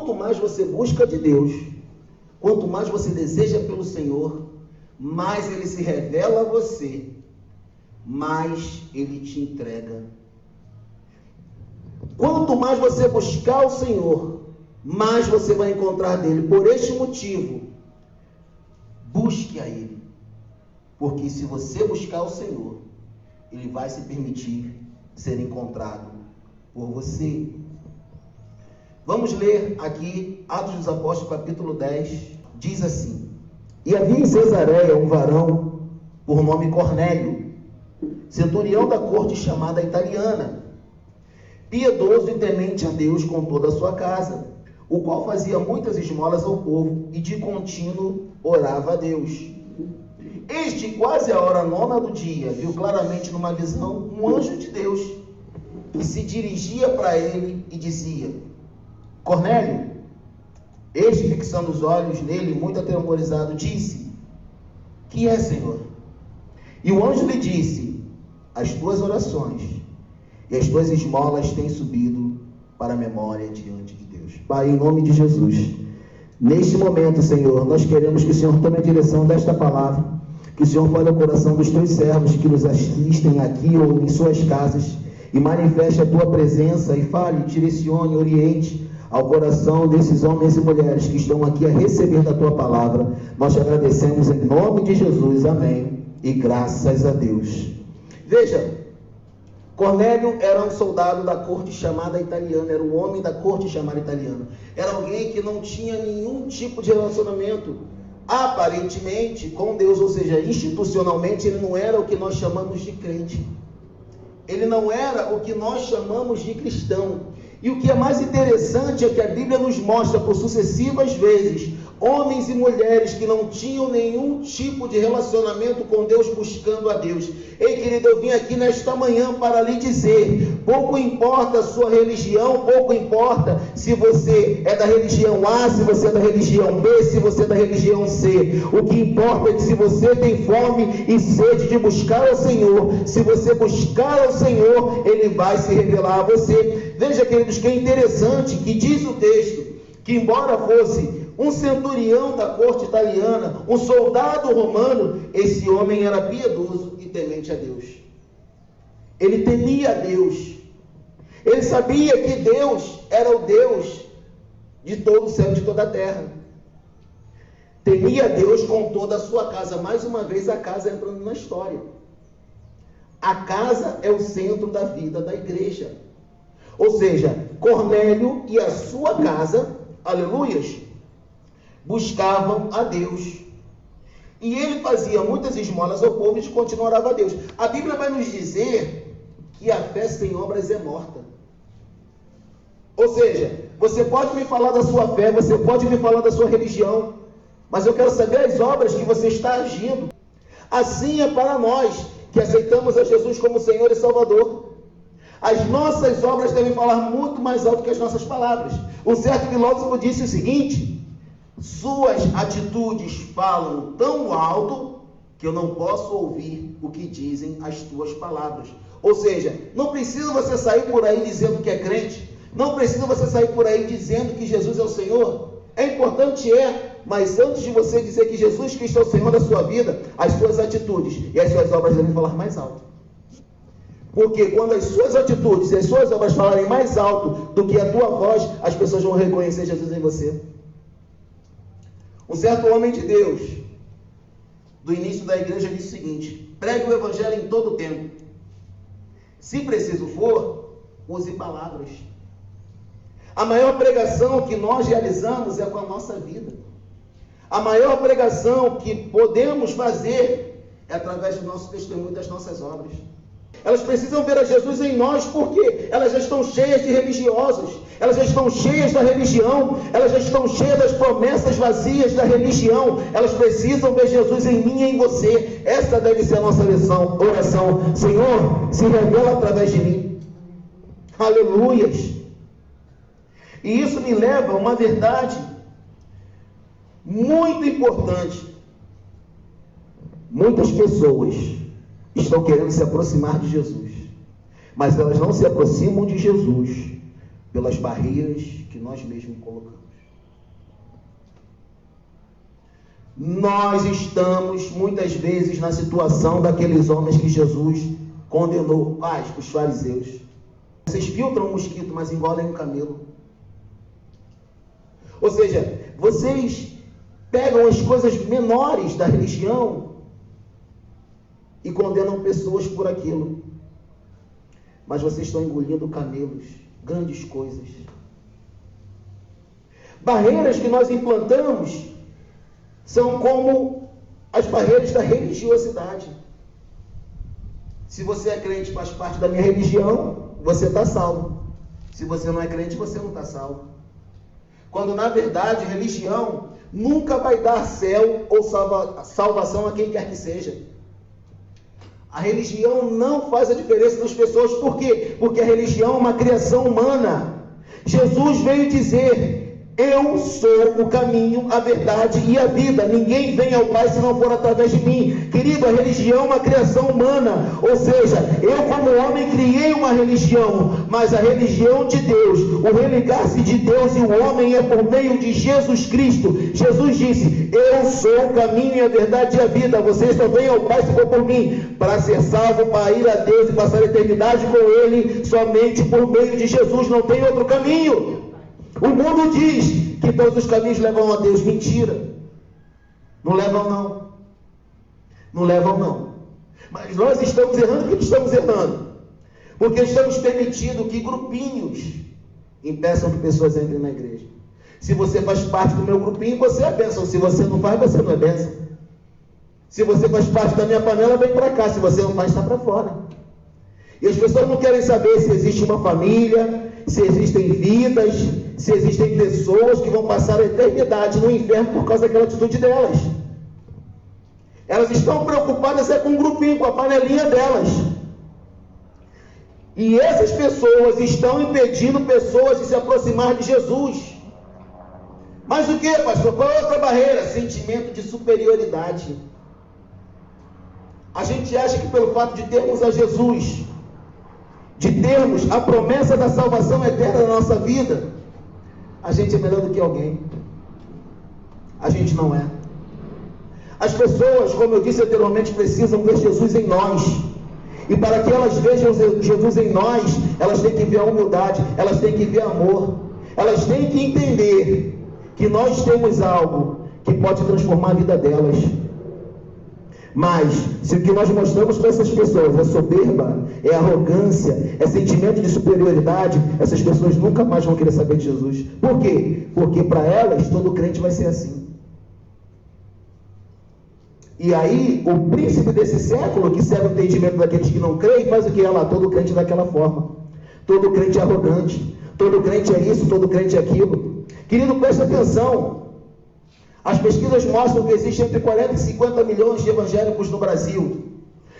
quanto mais você busca de Deus, quanto mais você deseja pelo Senhor, mais Ele se revela a você, mais Ele te entrega. Quanto mais você buscar o Senhor, mais você vai encontrar dele. Por este motivo, busque a Ele. Porque se você buscar o Senhor, Ele vai se permitir ser encontrado por você. Vamos ler aqui Atos dos Apóstolos, capítulo 10. Diz assim: E havia em Cesareia um varão, por nome Cornélio, centurião da corte chamada italiana, piedoso e temente a Deus com toda a sua casa, o qual fazia muitas esmolas ao povo e de contínuo orava a Deus. Este, quase a hora 9 do dia, viu claramente numa visão um anjo de Deus, que se dirigia para ele e dizia: Cornélio. Este, fixando os olhos nele, muito atemorizado, disse: Que é, Senhor? E o anjo lhe disse: As tuas orações e as tuas esmolas têm subido para a memória diante de Deus. Pai, em nome de Jesus, neste momento, Senhor, nós queremos que o Senhor tome a direção desta palavra, que o Senhor fale ao coração dos teus servos que nos assistem aqui ou em suas casas, e manifeste a tua presença e fale, direcione, oriente ao coração desses homens e mulheres que estão aqui a receber da tua palavra. Nós te agradecemos em nome de Jesus, amém, e graças a Deus. Veja, Cornélio era um soldado da corte chamada italiana, era um homem da corte chamada italiana, era alguém que não tinha nenhum tipo de relacionamento, aparentemente, com Deus, ou seja, institucionalmente, ele não era o que nós chamamos de crente, ele não era o que nós chamamos de cristão. E o que é mais interessante é que a Bíblia nos mostra por sucessivas vezes homens e mulheres que não tinham nenhum tipo de relacionamento com Deus, buscando a Deus. Ei, querido, eu vim aqui nesta manhã para lhe dizer: pouco importa a sua religião, pouco importa se você é da religião A, se você é da religião B, se você é da religião C. O que importa é que se você tem fome e sede de buscar ao Senhor, se você buscar ao Senhor, Ele vai se revelar a você. Veja, queridos, que é interessante que diz o texto que, embora fosse um centurião da corte italiana, um soldado romano, esse homem era piedoso e temente a Deus. Ele temia a Deus. Ele sabia que Deus era o Deus de todo o céu e de toda a terra. Temia a Deus com toda a sua casa. Mais uma vez a casa entrando na história. A casa é o centro da vida da igreja. Ou seja, Cornélio e a sua casa, aleluias, buscavam a Deus. E ele fazia muitas esmolas ao povo e de continuar orava a Deus. A Bíblia vai nos dizer que a fé sem obras é morta. Ou seja, você pode me falar da sua fé, você pode me falar da sua religião, mas eu quero saber as obras que você está agindo. Assim é para nós que aceitamos a Jesus como Senhor e Salvador. As nossas obras devem falar muito mais alto que as nossas palavras. Um certo filósofo disse o seguinte: suas atitudes falam tão alto que eu não posso ouvir o que dizem as tuas palavras. Ou seja, não precisa você sair por aí dizendo que é crente, não precisa você sair por aí dizendo que Jesus é o Senhor. É importante, mas antes de você dizer que Jesus Cristo é o Senhor da sua vida, as suas atitudes e as suas obras devem falar mais alto. Porque quando as suas atitudes e as suas obras falarem mais alto do que a tua voz, as pessoas vão reconhecer Jesus em você. Um certo homem de Deus, do início da igreja, disse o seguinte: pregue o evangelho em todo o tempo. Se preciso for, use palavras. A maior pregação que nós realizamos é com a nossa vida. A maior pregação que podemos fazer é através do nosso testemunho, das nossas obras. Elas precisam ver a Jesus em nós, porque elas já estão cheias de religiosos, elas já estão cheias da religião, elas já estão cheias das promessas vazias da religião. Elas precisam ver Jesus em mim e em você. Essa deve ser a nossa oração: Senhor, se revela através de mim. Aleluias. E isso me leva a uma verdade muito importante. Muitas pessoas estão querendo se aproximar de Jesus, mas elas não se aproximam de Jesus pelas barreiras que nós mesmos colocamos. Nós estamos muitas vezes na situação daqueles homens que Jesus condenou, os fariseus. Vocês filtram um mosquito, mas engolem um camelo. Ou seja, vocês pegam as coisas menores da religião e condenam pessoas por aquilo. Mas vocês estão engolindo camelos, grandes coisas. Barreiras que nós implantamos são como as barreiras da religiosidade. Se você é crente e faz parte da minha religião, você está salvo. Se você não é crente, você não está salvo. Quando na verdade religião nunca vai dar céu ou salvação a quem quer que seja. A religião não faz a diferença nas pessoas. Por quê? Porque a religião é uma criação humana. Jesus veio dizer: eu sou o caminho, a verdade e a vida. Ninguém vem ao Pai se não for através de mim. Querido, a religião é uma criação humana. Ou seja, eu como homem criei uma religião, mas a religião de Deus, o religar-se de Deus e o homem é por meio de Jesus Cristo. Jesus disse: eu sou o caminho, a verdade e a vida. Vocês só vêm ao Pai se for por mim. Para ser salvo, para ir a Deus e passar a eternidade com Ele, somente por meio de Jesus. Não tem outro caminho. O mundo diz que todos os caminhos levam a Deus. Mentira. Não levam não. Não levam não. Mas nós estamos errando. Por que estamos errando? Porque estamos permitindo que grupinhos impeçam que pessoas entrem na igreja. Se você faz parte do meu grupinho, você é bênção. Se você não faz, você não é bênção. Se você faz parte da minha panela, vem para cá. Se você não faz, está para fora. E as pessoas não querem saber se existe uma família, se existem vidas, se existem pessoas que vão passar a eternidade no inferno por causa daquela atitude delas. Elas estão preocupadas com um grupinho, com a panelinha delas. E essas pessoas estão impedindo pessoas de se aproximar de Jesus. Mas o que, pastor? Qual é outra barreira? Sentimento de superioridade. A gente acha que pelo fato de termos a Jesus, de termos a promessa da salvação eterna na nossa vida, a gente é melhor do que alguém. A gente não é. As pessoas, como eu disse anteriormente, precisam ver Jesus em nós. E para que elas vejam Jesus em nós, elas têm que ver a humildade, elas têm que ver amor, elas têm que entender que nós temos algo que pode transformar a vida delas. Mas, se o que nós mostramos para essas pessoas é soberba, é arrogância, é sentimento de superioridade, essas pessoas nunca mais vão querer saber de Jesus. Por quê? Porque para elas, todo crente vai ser assim. E aí, o príncipe desse século, que serve o entendimento daqueles que não creem, faz o que? Todo crente daquela forma. Todo crente é arrogante. Todo crente é isso, todo crente é aquilo. Querido, preste atenção. As pesquisas mostram que existe entre 40 e 50 milhões de evangélicos no Brasil.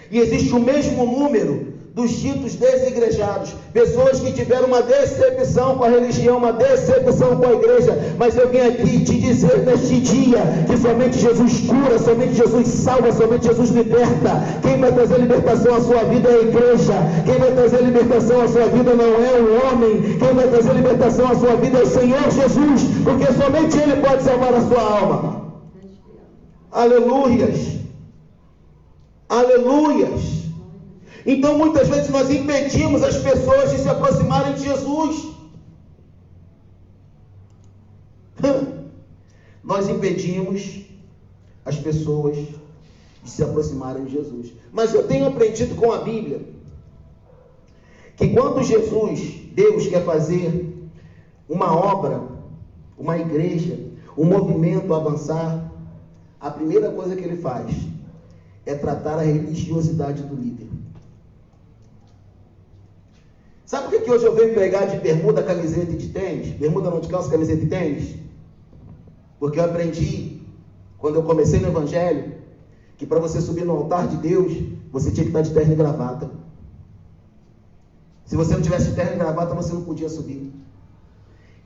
E existe o mesmo número dos ditos desigrejados. Pessoas que tiveram uma decepção com a religião, uma decepção com a igreja. Mas eu vim aqui te dizer neste dia que somente Jesus cura, somente Jesus salva, somente Jesus liberta. Quem vai trazer libertação à sua vida é a igreja. Quem vai trazer libertação à sua vida não é o homem. Quem vai trazer libertação à sua vida é o Senhor Jesus, porque somente Ele pode salvar a sua alma. Aleluias. Aleluias. Então muitas vezes nós impedimos as pessoas de se aproximarem de Jesus. Nós impedimos as pessoas de se aproximarem de Jesus. Mas eu tenho aprendido com a Bíblia que quando Deus quer fazer uma obra, uma igreja, um movimento avançar, a primeira coisa que Ele faz é tratar a religiosidade do líder. Sabe por que hoje eu venho pregar de bermuda, camiseta e de tênis? Bermuda não de calça, camiseta e tênis? Porque eu aprendi, quando eu comecei no Evangelho, que para você subir no altar de Deus, você tinha que estar de terno e gravata. Se você não tivesse de terno e gravata, você não podia subir.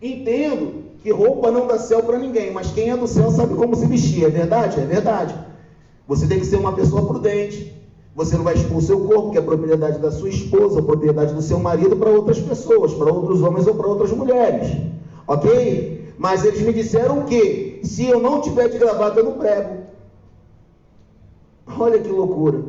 Entendo que roupa não dá céu para ninguém, mas quem é do céu sabe como se vestir, é verdade? É verdade. Você tem que ser uma pessoa prudente. Você não vai expor o seu corpo, que é a propriedade da sua esposa, a propriedade do seu marido, para outras pessoas, para outros homens ou para outras mulheres. Ok? Mas eles me disseram que, se eu não tiver de gravata, eu não prego. Olha que loucura.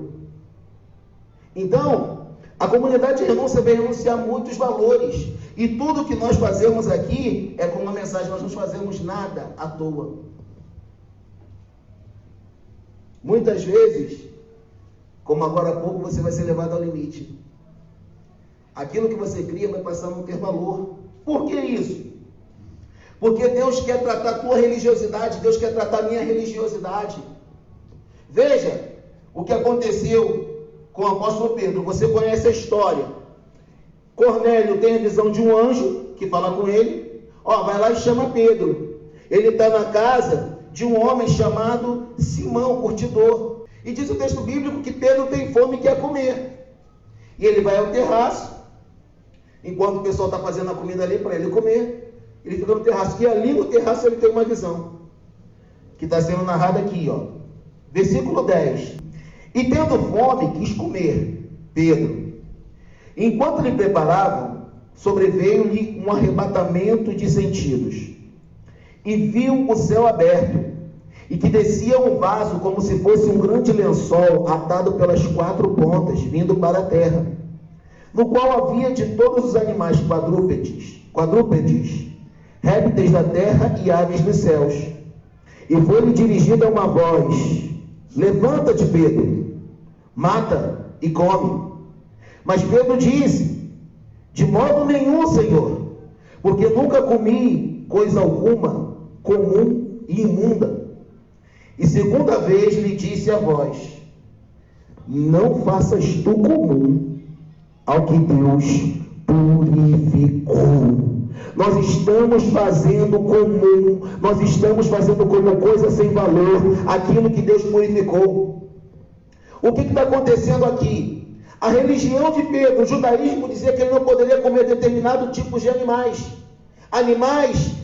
Então, a comunidade de renúncia vai renunciar muitos valores. E tudo que nós fazemos aqui é com uma mensagem. Nós não fazemos nada à toa. Muitas vezes, como agora há pouco, você vai ser levado ao limite. Aquilo que você cria vai passar a não ter valor. Por que isso? Porque Deus quer tratar a tua religiosidade, Deus quer tratar a minha religiosidade. Veja o que aconteceu com o apóstolo Pedro. Você conhece a história. Cornélio tem a visão de um anjo que fala com ele. Vai lá e chama Pedro. Ele está na casa de um homem chamado Simão, curtidor. E diz o texto bíblico que Pedro tem fome e quer comer. E ele vai ao terraço, enquanto o pessoal está fazendo a comida ali para ele comer, ele fica no terraço. E ali no terraço ele tem uma visão, que está sendo narrada aqui, versículo 10. E tendo fome, quis comer, Pedro. Enquanto lhe preparavam, sobreveio-lhe um arrebatamento de sentidos. E viu o céu aberto, e que descia um vaso como se fosse um grande lençol atado pelas 4 pontas, vindo para a terra, no qual havia de todos os animais quadrúpedes, répteis da terra e aves dos céus. E foi-lhe dirigida uma voz: levanta-te, Pedro, mata e come. Mas Pedro disse: de modo nenhum, Senhor, porque nunca comi coisa alguma comum e imunda. E segunda vez lhe disse a voz: não faças tu comum ao que Deus purificou. Nós estamos fazendo comum, nós estamos fazendo como coisa sem valor aquilo que Deus purificou. O que está acontecendo aqui? A religião de Pedro, o judaísmo, dizia que ele não poderia comer determinado tipo de animais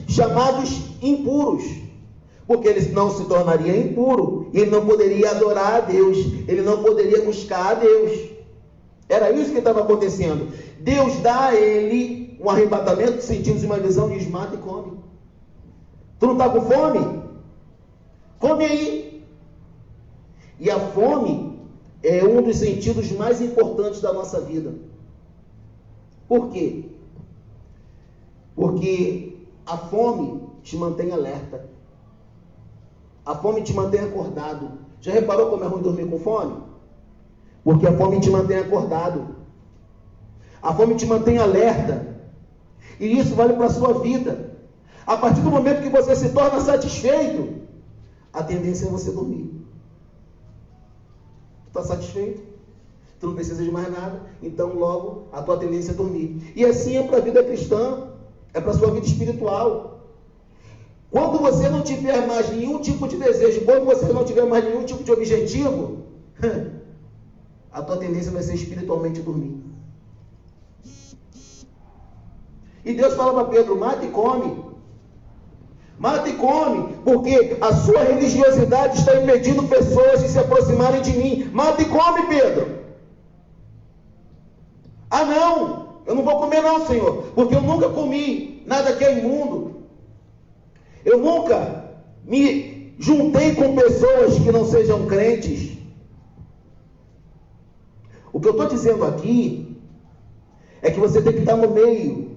chamados impuros, porque ele não se tornaria impuro, e ele não poderia adorar a Deus, ele não poderia buscar a Deus. Era isso que estava acontecendo. Deus dá a ele um arrebatamento de sentidos e uma visão, diz: mata e come. Tu não está com fome? Come aí. E a fome é um dos sentidos mais importantes da nossa vida. Por quê? Porque a fome te mantém alerta. A fome te mantém acordado. Já reparou como é ruim dormir com fome? Porque a fome te mantém acordado. A fome te mantém alerta. E isso vale para a sua vida. A partir do momento que você se torna satisfeito, a tendência é você dormir. Tu está satisfeito? Tu não precisa de mais nada. Então logo a tua tendência é dormir. E assim é para a vida cristã. É para a sua vida espiritual. Quando você não tiver mais nenhum tipo de desejo, quando você não tiver mais nenhum tipo de objetivo, a tua tendência vai ser espiritualmente dormir. E Deus fala para Pedro: mata e come. Mata e come, porque a sua religiosidade está impedindo pessoas de se aproximarem de mim. Mata e come, Pedro. Ah, não, eu não vou comer não, Senhor, porque eu nunca comi nada que é imundo. Eu nunca me juntei com pessoas que não sejam crentes. O que eu estou dizendo aqui é que você tem que estar no meio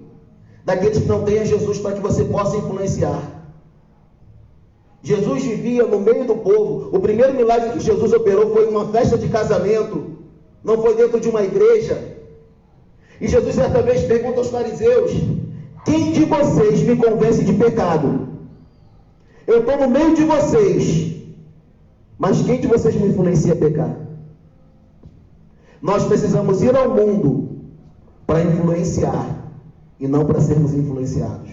daqueles que não têm a Jesus para que você possa influenciar. Jesus vivia no meio do povo. O primeiro milagre que Jesus operou foi em uma festa de casamento, não foi dentro de uma igreja. E Jesus certa vez pergunta aos fariseus: quem de vocês me convence de pecado? Eu estou no meio de vocês, mas quem de vocês me influencia a pecar? Nós precisamos ir ao mundo para influenciar e não para sermos influenciados.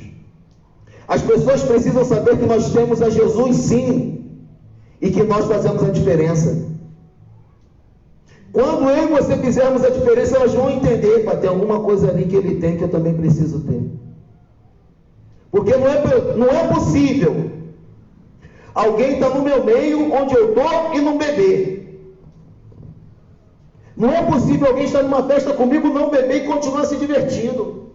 As pessoas precisam saber que nós temos a Jesus sim, e que nós fazemos a diferença. Quando eu e você fizermos a diferença, elas vão entender: para ter alguma coisa ali que ele tem que eu também preciso ter. Porque não é possível alguém estar no meu meio, onde eu estou, e não beber. Não é possível alguém estar numa festa comigo, não beber e continuar se divertindo.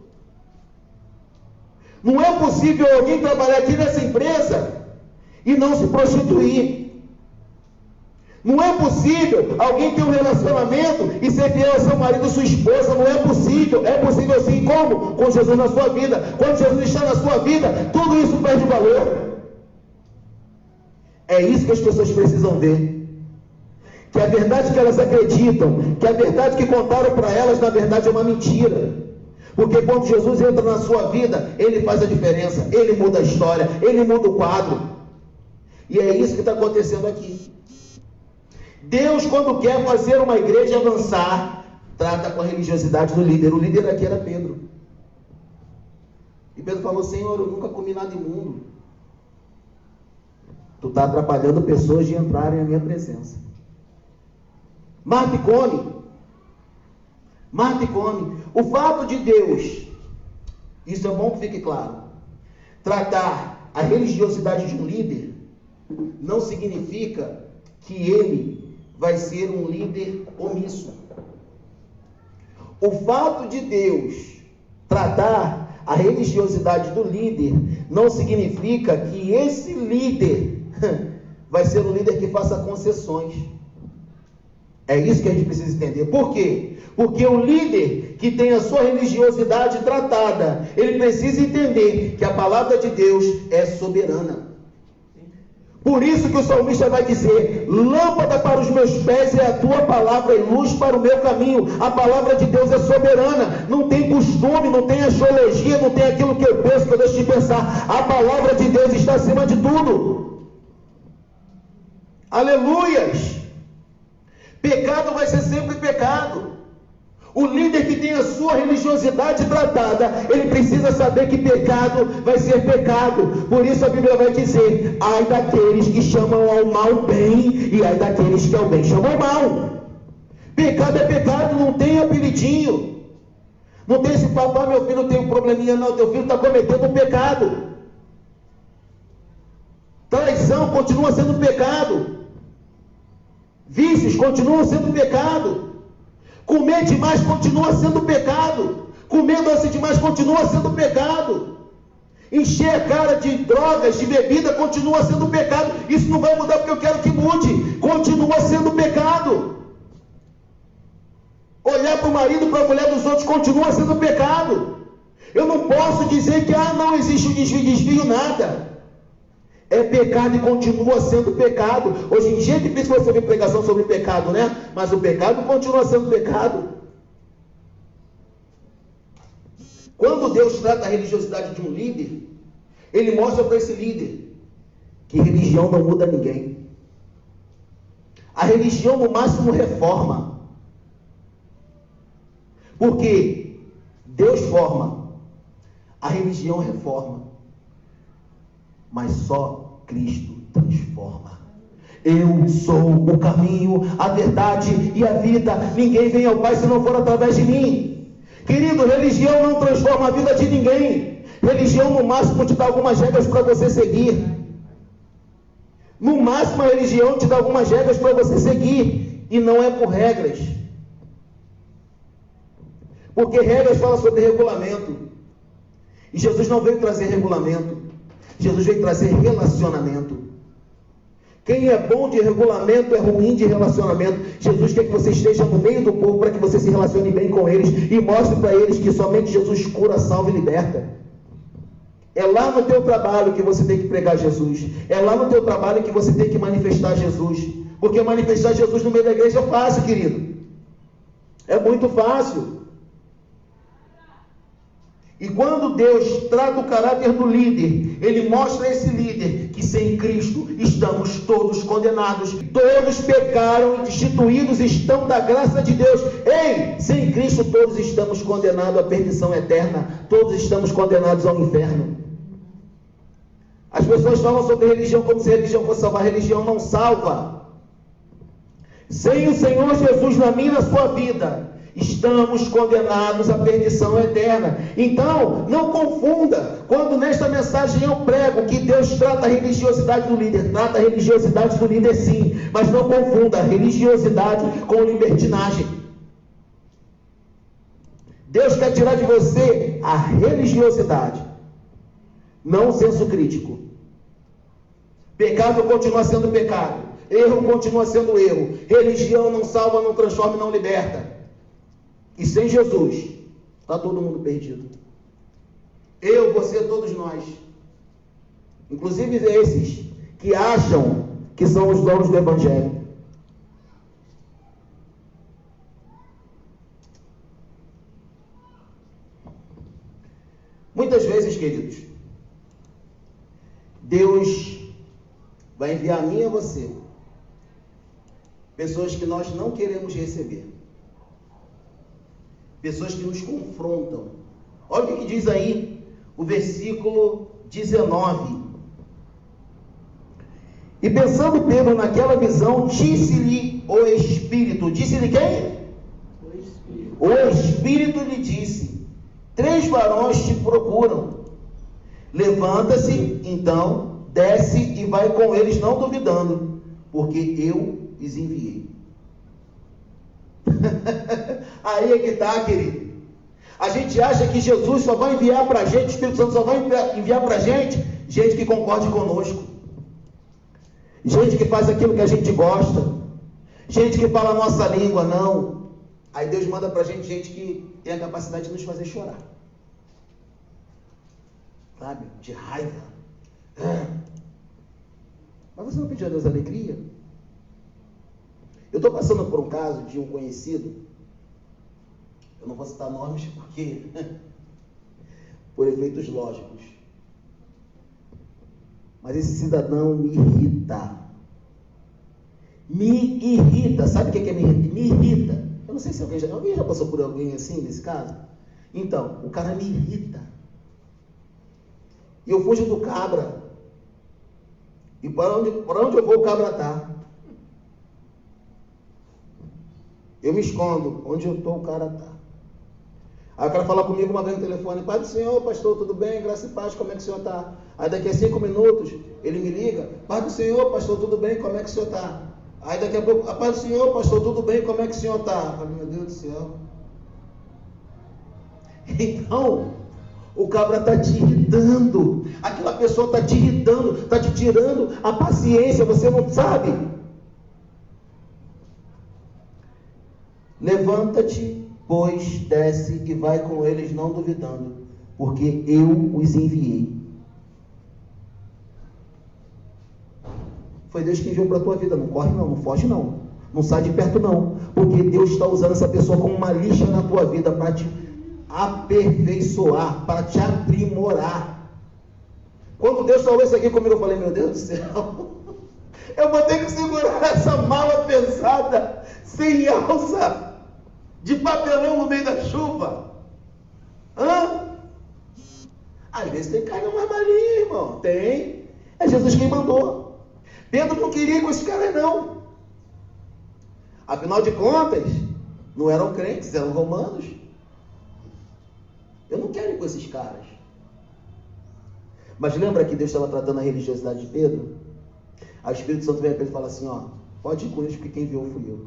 Não é possível alguém trabalhar aqui nessa empresa e não se prostituir. Não é possível alguém ter um relacionamento e ser fiel ao seu marido e sua esposa. Não é possível. É possível sim. Como? Com Jesus na sua vida. Quando Jesus está na sua vida, tudo isso perde valor. É isso que as pessoas precisam ver. Que a verdade que elas acreditam, que a verdade que contaram para elas, na verdade é uma mentira. Porque quando Jesus entra na sua vida, Ele faz a diferença. Ele muda a história. Ele muda o quadro. E é isso que está acontecendo aqui. Deus, quando quer fazer uma igreja avançar, trata com a religiosidade do líder. O líder aqui era Pedro. E Pedro falou: Senhor, eu nunca comi nada imundo. Tu está atrapalhando pessoas de entrarem na minha presença. Mata e come. Mata e come. O fato de Deus, isso é bom que fique claro, tratar a religiosidade de um líder, não significa que ele vai ser um líder omisso. O fato de Deus tratar a religiosidade do líder não significa que esse líder vai ser um líder que faça concessões. É isso que a gente precisa entender. Por quê? Porque o líder que tem a sua religiosidade tratada, ele precisa entender que a palavra de Deus é soberana. Por isso que o salmista vai dizer: lâmpada para os meus pés é a tua palavra e luz para o meu caminho. A palavra de Deus é soberana. Não tem costume, não tem astrologia, não tem aquilo que eu penso, que eu deixo de pensar. A palavra de Deus está acima de tudo. Aleluias! Pecado vai ser sempre pecado. O líder que tem a sua religiosidade tratada, ele precisa saber que pecado vai ser pecado. Por isso a Bíblia vai dizer: ai daqueles que chamam ao mal bem, e ai daqueles que ao bem chamam mal. Pecado é pecado, não tem apelidinho. Não tem esse papai, meu filho tem um probleminha, não. Teu filho está cometendo um pecado. Traição continua sendo pecado. Vícios continuam sendo pecado. Comer demais continua sendo pecado. Comer doce demais continua sendo pecado. Encher a cara de drogas, de bebida, continua sendo pecado. Isso não vai mudar porque eu quero que mude. Continua sendo pecado. Olhar para o marido, para a mulher dos outros, continua sendo pecado. Eu não posso dizer que não existe desvio, nada. É pecado e continua sendo pecado. Hoje em dia é difícil você ver pregação sobre pecado, né? Mas o pecado continua sendo pecado. Quando Deus trata a religiosidade de um líder, Ele mostra para esse líder que religião não muda ninguém. A religião no máximo reforma. Porque Deus forma, a religião reforma. Mas só Cristo transforma. Eu sou o caminho, a verdade e a vida. Ninguém vem ao Pai se não for através de mim. Querido, religião não transforma a vida de ninguém. Religião no máximo te dá algumas regras para você seguir. No máximo a religião te dá algumas regras para você seguir. E não é por regras. Porque regras falam sobre regulamento. E Jesus não veio trazer regulamento. Jesus veio trazer relacionamento. Quem é bom de regulamento é ruim de relacionamento. Jesus quer que você esteja no meio do povo para que você se relacione bem com eles e mostre para eles que somente Jesus cura, salva e liberta. É lá no teu trabalho que você tem que pregar Jesus. É lá no teu trabalho que você tem que manifestar Jesus. Porque manifestar Jesus no meio da igreja é fácil, querido. É muito fácil. E quando Deus trata o caráter do líder, Ele mostra a esse líder que sem Cristo estamos todos condenados. Todos pecaram e destituídos estão da graça de Deus. Ei, sem Cristo todos estamos condenados à perdição eterna. Todos estamos condenados ao inferno. As pessoas falam sobre religião como se a religião fosse salvar. A religião não salva. Sem o Senhor Jesus na minha e na sua vida, estamos condenados à perdição eterna. Então, não confunda. Quando nesta mensagem eu prego que Deus trata a religiosidade do líder, trata a religiosidade do líder sim, mas não confunda a religiosidade com libertinagem. Deus quer tirar de você a religiosidade, não o senso crítico. Pecado continua sendo pecado, erro continua sendo erro, religião não salva, não transforma, não liberta. E sem Jesus, está todo mundo perdido. Eu, você, todos nós. Inclusive esses que acham que são os donos do Evangelho. Muitas vezes, queridos, Deus vai enviar a mim e a você pessoas que nós não queremos receber, pessoas que nos confrontam. Olha o que diz aí o versículo 19. E pensando Pedro naquela visão, disse-lhe o Espírito. Disse-lhe quem? O Espírito. O Espírito lhe disse: 3 varões te procuram. Levanta-se, então, desce e vai com eles, não duvidando, porque eu os enviei. Aí é que está, querido. A gente acha que Jesus só vai enviar para a gente, o Espírito Santo só vai enviar para a gente que concorde conosco, gente que faz aquilo que a gente gosta, gente que fala a nossa língua. Não. Aí Deus manda para a gente que tem a capacidade de nos fazer chorar, sabe? De raiva. Mas você não pediu a Deus alegria? Eu estou passando por um caso de um conhecido, eu não vou citar nomes porque por efeitos lógicos, mas esse cidadão me irrita. Me irrita. Sabe o que é me irrita? Me irrita. Eu não sei se alguém já passou por alguém assim nesse caso. Então, o cara me irrita. E eu fujo do cabra. E para onde eu vou, o cabra está. Eu me escondo. Onde eu estou, o cara está. Aí o cara fala comigo uma vez no telefone: Pai do Senhor, pastor, tudo bem? Graça e paz, como é que o senhor está? Aí daqui a 5 minutos, ele me liga: Pai do Senhor, pastor, tudo bem? Como é que o senhor está? Aí daqui a pouco: Pai do Senhor, pastor, tudo bem? Como é que o senhor está? Eu falei: meu Deus do céu. Então, o cabra está te irritando. Aquela pessoa está te irritando, está te tirando a paciência, você não sabe. Levanta-te, pois, desce e vai com eles, não duvidando, porque eu os enviei. Foi Deus que enviou para a tua vida. Não corre não, não foge não, não sai de perto não, porque Deus está usando essa pessoa como uma lixa na tua vida para te aperfeiçoar, para te aprimorar. Quando Deus falou isso aqui comigo, eu falei: meu Deus do céu, eu vou ter que segurar essa mala pesada, sem alça, de papelão no meio da chuva. Às vezes tem que carregar uma malinha, irmão. Tem. É Jesus quem mandou. Pedro não queria ir com esses caras, não. Afinal de contas, não eram crentes, eram romanos. Eu não quero ir com esses caras. Mas lembra que Deus estava tratando a religiosidade de Pedro? Aí o Espírito Santo veio para ele e fala assim: ó, pode ir com eles, porque quem enviou fui eu.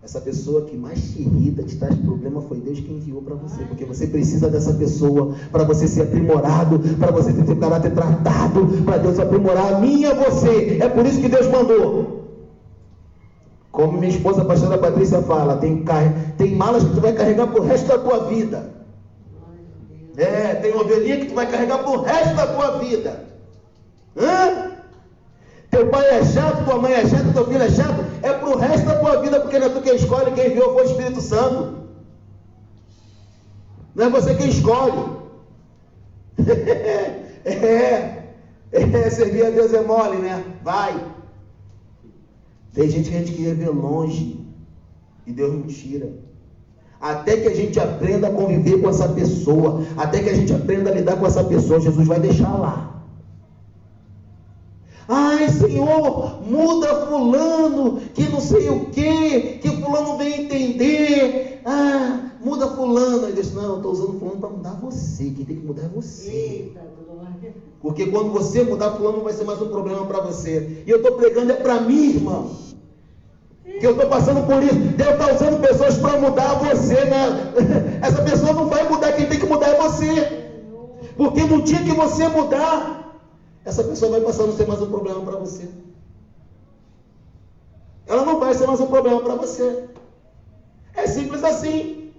Essa pessoa que mais te irrita, te traz problema, foi Deus que enviou para você, porque você precisa dessa pessoa para você ser aprimorado, para você ter seu caráter tratado, para Deus aprimorar a mim e a você. É por isso que Deus mandou. Como minha esposa, a pastora Patrícia, fala: tem malas que tu vai carregar pro resto da tua vida. Tem ovelhinha que tu vai carregar pro resto da tua vida. Teu pai é chato, tua mãe é chata, teu filho é chato, é pro resto da tua vida, porque não é tu quem escolhe, quem enviou foi o Espírito Santo. Não é você quem escolhe. Servir a Deus é mole, né? Vai. Tem gente que a gente queria ver longe e Deus não tira. Até que a gente aprenda a conviver com essa pessoa, até que a gente aprenda a lidar com essa pessoa, Jesus vai deixar lá. Ai, Senhor, muda fulano, que não sei o que fulano vem entender. Muda fulano. Aí Deus: não, eu estou usando fulano para mudar você, quem tem que mudar é você. Porque quando você mudar, fulano vai ser mais um problema para você. E eu estou pregando é para mim, irmão. que eu estou passando por isso. Deus está usando pessoas para mudar você, né? Essa pessoa não vai mudar, quem tem que mudar é você. Porque no dia que você mudar, essa pessoa vai passar a não ser mais um problema para você. Ela não vai ser mais um problema para você. É simples assim.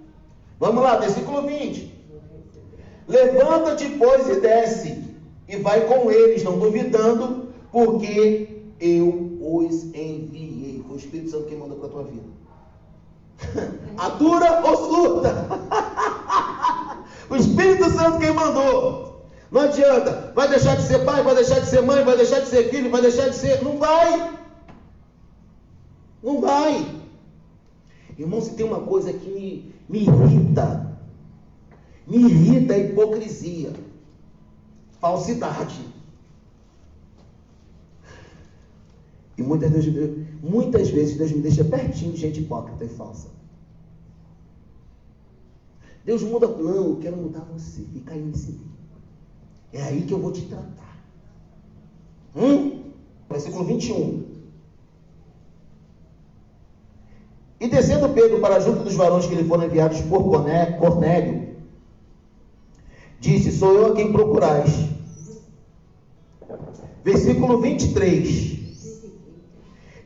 Vamos lá, versículo 20. Levanta-te, pois, e desce, e vai com eles, não duvidando, porque eu os enviei. Foi o Espírito Santo quem mandou para a tua vida. Atura ou surta? O Espírito Santo quem mandou. Não adianta. Vai deixar de ser pai, vai deixar de ser mãe, vai deixar de ser filho, vai deixar de ser... Não vai. Não vai. Irmão, se tem uma coisa que me irrita a hipocrisia, falsidade. E muitas vezes Deus me deixa pertinho de gente hipócrita e falsa. Deus muda, não, eu quero mudar você, fica aí nesse meio. É aí que eu vou te tratar. Versículo 21. E descendo Pedro para junto dos varões que lhe foram enviados por Cornélio, disse: sou eu a quem procurais. Versículo 23.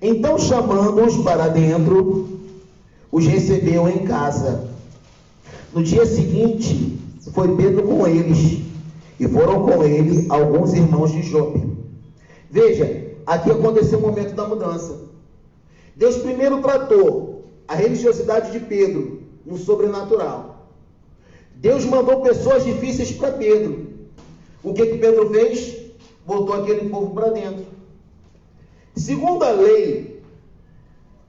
Então, chamando-os para dentro, os recebeu em casa. No dia seguinte, foi Pedro com eles, e foram com ele alguns irmãos de Jope. Veja, aqui aconteceu o momento da mudança. Deus primeiro tratou a religiosidade de Pedro no sobrenatural. Deus mandou pessoas difíceis para Pedro. O que Pedro fez? Botou aquele povo para dentro. Segundo a lei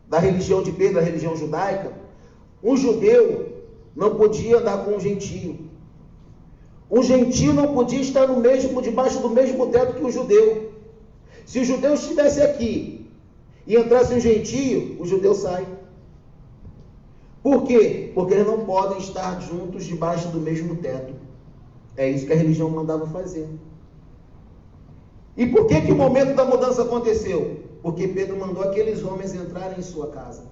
da religião de Pedro, a religião judaica, um judeu não podia andar com um gentio. Um gentio não podia estar debaixo do mesmo teto que o judeu. Se o judeu estivesse aqui e entrasse um gentio, o judeu sai. Por quê? Porque eles não podem estar juntos debaixo do mesmo teto. É isso que a religião mandava fazer. E por que o momento da mudança aconteceu? Porque Pedro mandou aqueles homens entrarem em sua casa.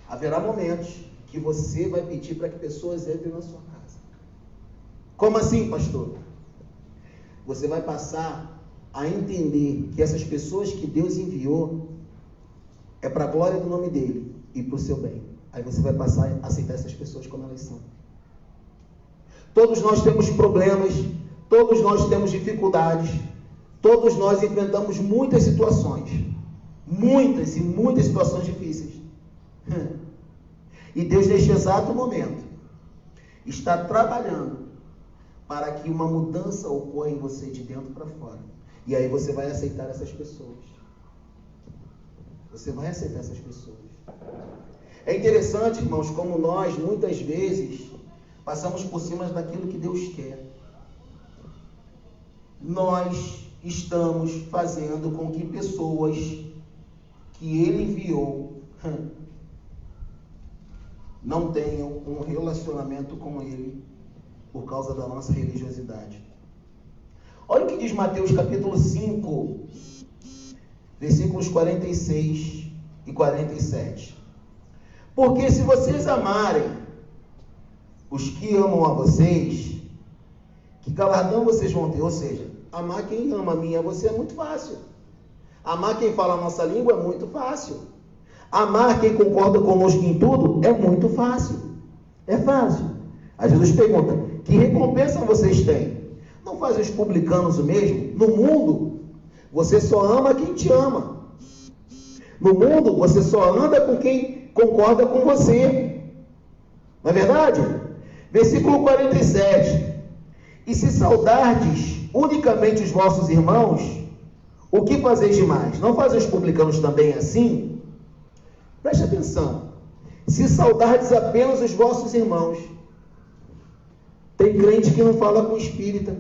Haverá momentos que você vai pedir para que pessoas entrem na sua casa. Como assim, pastor? Você vai passar a entender que essas pessoas que Deus enviou é para a glória do nome dele e para o seu bem. Aí você vai passar a aceitar essas pessoas como elas são. Todos nós temos problemas, todos nós temos dificuldades, todos nós enfrentamos muitas situações, muitas situações difíceis. E Deus, neste exato momento, está trabalhando para que uma mudança ocorra em você de dentro para fora. E aí você vai aceitar essas pessoas. Você vai aceitar essas pessoas. É interessante, irmãos, como nós, muitas vezes, passamos por cima daquilo que Deus quer. Nós estamos fazendo com que pessoas que Ele enviou não tenham um relacionamento com Ele por causa da nossa religiosidade. Olha o que diz Mateus capítulo 5, versículos 46 e 47. Porque se vocês amarem os que amam a vocês, que galardão vocês vão ter? Ou seja, amar quem ama a mim e a você é muito fácil. Amar quem fala a nossa língua é muito fácil. Amar quem concorda conosco em tudo é muito fácil. É fácil. Aí Jesus pergunta: que recompensa vocês têm? Não fazem os publicanos o mesmo? No mundo, você só ama quem te ama. No mundo, você só anda com quem concorda com você. Não é verdade? Versículo 47. E se saudardes unicamente os vossos irmãos, o que fazeis demais? Não fazem os publicanos também assim? Preste atenção. Se saudardes apenas os vossos irmãos, tem crente que não fala com espírita.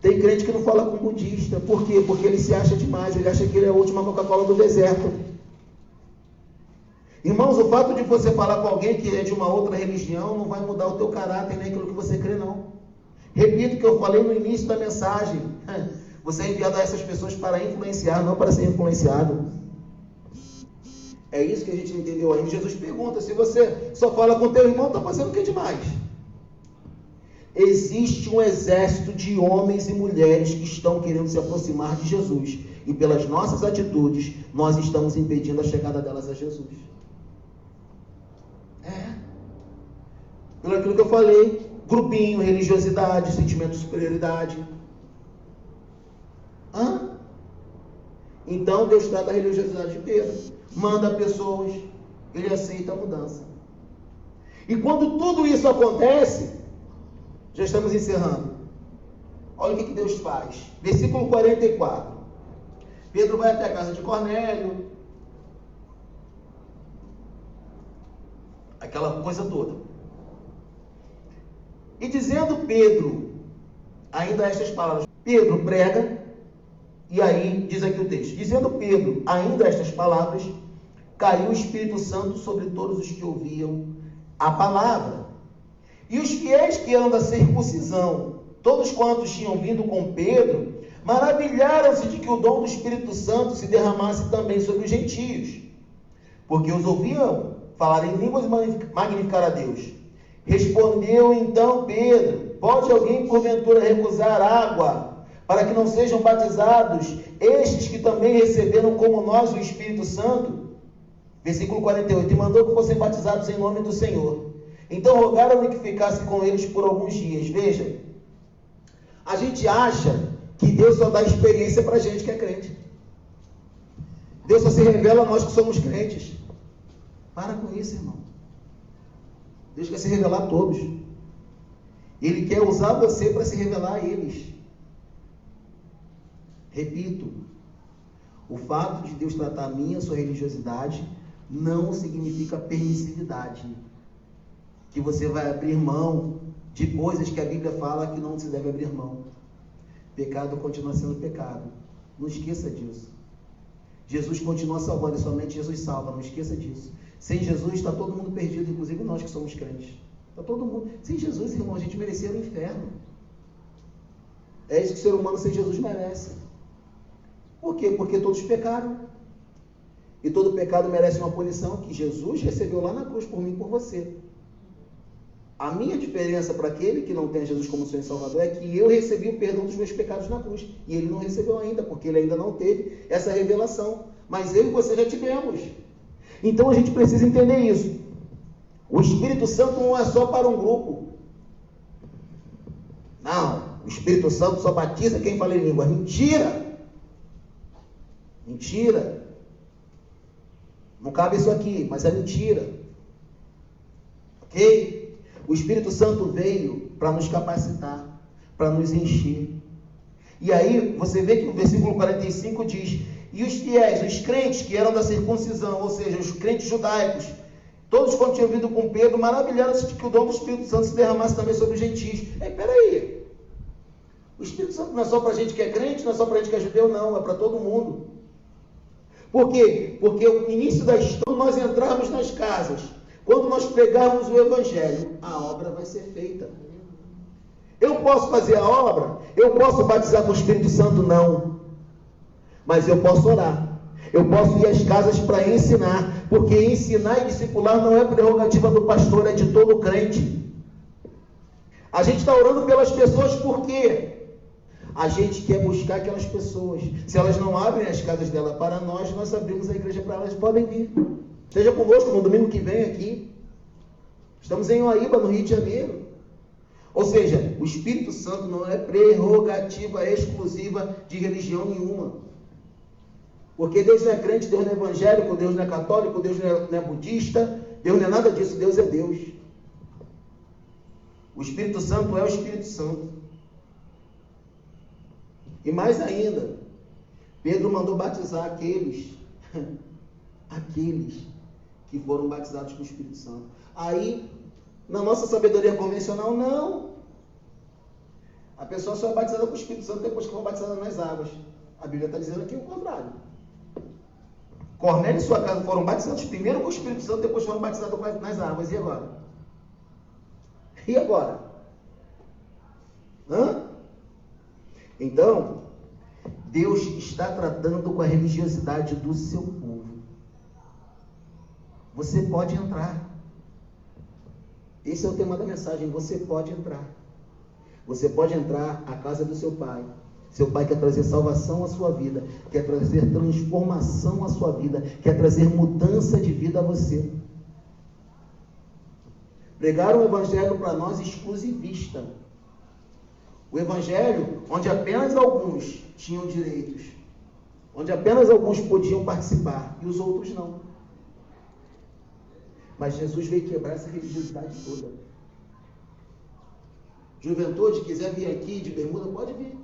Tem crente que não fala com budista. Por quê? Porque ele se acha demais. Ele acha que ele é a última Coca-Cola do deserto. Irmãos, o fato de você falar com alguém que é de uma outra religião não vai mudar o teu caráter nem aquilo que você crê, não. Repito o que eu falei no início da mensagem. Você é enviado a essas pessoas para influenciar, não para ser influenciado. É isso que a gente entendeu aí. Jesus pergunta, se você só fala com teu irmão, está fazendo o que demais? Existe um exército de homens e mulheres que estão querendo se aproximar de Jesus. E pelas nossas atitudes, nós estamos impedindo a chegada delas a Jesus. Pelo aquilo que eu falei, grupinho, religiosidade, sentimento de superioridade. Então Deus trata a religiosidade de Pedro. Manda pessoas, ele aceita a mudança. E quando tudo isso acontece, já estamos encerrando. Olha o que Deus faz. Versículo 44. Pedro vai até a casa de Cornélio. Aquela coisa toda. E dizendo Pedro, ainda estas palavras, Pedro prega, e aí diz aqui o texto, dizendo Pedro ainda estas palavras, caiu o Espírito Santo sobre todos os que ouviam a palavra. E os fiéis que eram da circuncisão, todos quantos tinham vindo com Pedro, maravilharam-se de que o dom do Espírito Santo se derramasse também sobre os gentios, porque os ouviam falar em línguas e magnificar a Deus. Respondeu então Pedro, pode alguém porventura recusar água, para que não sejam batizados estes que também receberam como nós o Espírito Santo? Versículo 48, e mandou que fossem batizados em nome do Senhor. Então rogaram-lhe que ficasse com eles por alguns dias. Veja, a gente acha que Deus só dá experiência para a gente que é crente. Deus só se revela a nós que somos crentes. Para com isso, irmão. Deus quer se revelar a todos. Ele quer usar você para se revelar a eles. Repito, o fato de Deus tratar a minha, a sua religiosidade, não significa permissividade. Que você vai abrir mão de coisas que a Bíblia fala que não se deve abrir mão. Pecado continua sendo pecado. Não esqueça disso. Jesus continua salvando e somente Jesus salva. Não esqueça disso. Sem Jesus está todo mundo perdido, inclusive nós que somos crentes. Está todo mundo. Sem Jesus, irmão, a gente merecia o inferno. É isso que o ser humano sem Jesus merece. Por quê? Porque todos pecaram. E todo pecado merece uma punição que Jesus recebeu lá na cruz por mim e por você. A minha diferença para aquele que não tem Jesus como Senhor e Salvador é que eu recebi o perdão dos meus pecados na cruz. E ele não recebeu ainda, porque ele ainda não teve essa revelação. Mas eu e você já tivemos. Então a gente precisa entender isso. O Espírito Santo não é só para um grupo. Não, o Espírito Santo só batiza quem fala em língua. Mentira! Mentira! Não cabe isso aqui, mas é mentira. Ok? O Espírito Santo veio para nos capacitar, para nos encher. E aí você vê que o versículo 45 diz, e os fiéis, os crentes que eram da circuncisão, ou seja, os crentes judaicos, todos quando tinham vindo com Pedro, maravilharam-se de que o dom do Espírito Santo se derramasse também sobre os gentios. Peraí, o Espírito Santo não é só para a gente que é crente, não é só para a gente que é judeu, não, é para todo mundo. Por quê? Porque o início da história, quando nós entrarmos nas casas, quando nós pregarmos o Evangelho, a obra vai ser feita. Eu posso fazer a obra? Eu posso batizar com o Espírito Santo? Não. Mas eu posso orar. Eu posso ir às casas para ensinar. Porque ensinar e discipular não é prerrogativa do pastor, é de todo crente. A gente está orando pelas pessoas por quê? A gente quer buscar aquelas pessoas. Se elas não abrem as casas dela para nós, nós abrimos a igreja para elas, podem vir. Esteja conosco no domingo que vem aqui. Estamos em Uaíba, no Rio de Janeiro. Ou seja, o Espírito Santo não é prerrogativa exclusiva de religião nenhuma. Porque Deus não é crente, Deus não é evangélico, Deus não é católico, Deus não é budista, Deus não é nada disso, Deus é Deus. O Espírito Santo é o Espírito Santo. E mais ainda, Pedro mandou batizar aqueles que foram batizados com o Espírito Santo. Aí, na nossa sabedoria convencional, não. A pessoa só é batizada com o Espírito Santo depois que for batizada nas águas. A Bíblia está dizendo aqui o contrário. Cornélio e sua casa foram batizados primeiro com o Espírito Santo, depois foram batizados nas águas. E agora? E agora? Então, Deus está tratando com a religiosidade do seu povo. Você pode entrar. Esse é o tema da mensagem. Você pode entrar. Você pode entrar à casa do seu pai. Seu pai quer trazer salvação à sua vida, quer trazer transformação à sua vida, quer trazer mudança de vida a você. Pregaram o evangelho para nós exclusivista. O evangelho onde apenas alguns tinham direitos, onde apenas alguns podiam participar e os outros não. Mas Jesus veio quebrar essa religiosidade toda. Juventude, quiser vir aqui de bermuda, pode vir.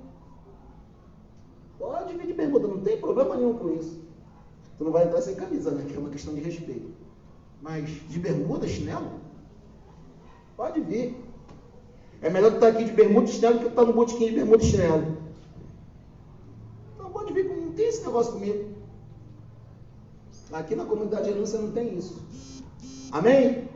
Pode vir de bermuda, não tem problema nenhum com isso. Tu não vai entrar sem camisa, né? Que é uma questão de respeito. Mas de bermuda, chinelo, pode vir. É melhor tu estar aqui de bermuda e chinelo que tu estar no botequim de bermuda e chinelo. Então pode vir, não tem esse negócio comigo. Aqui na comunidade de Renúncia não tem isso. Amém?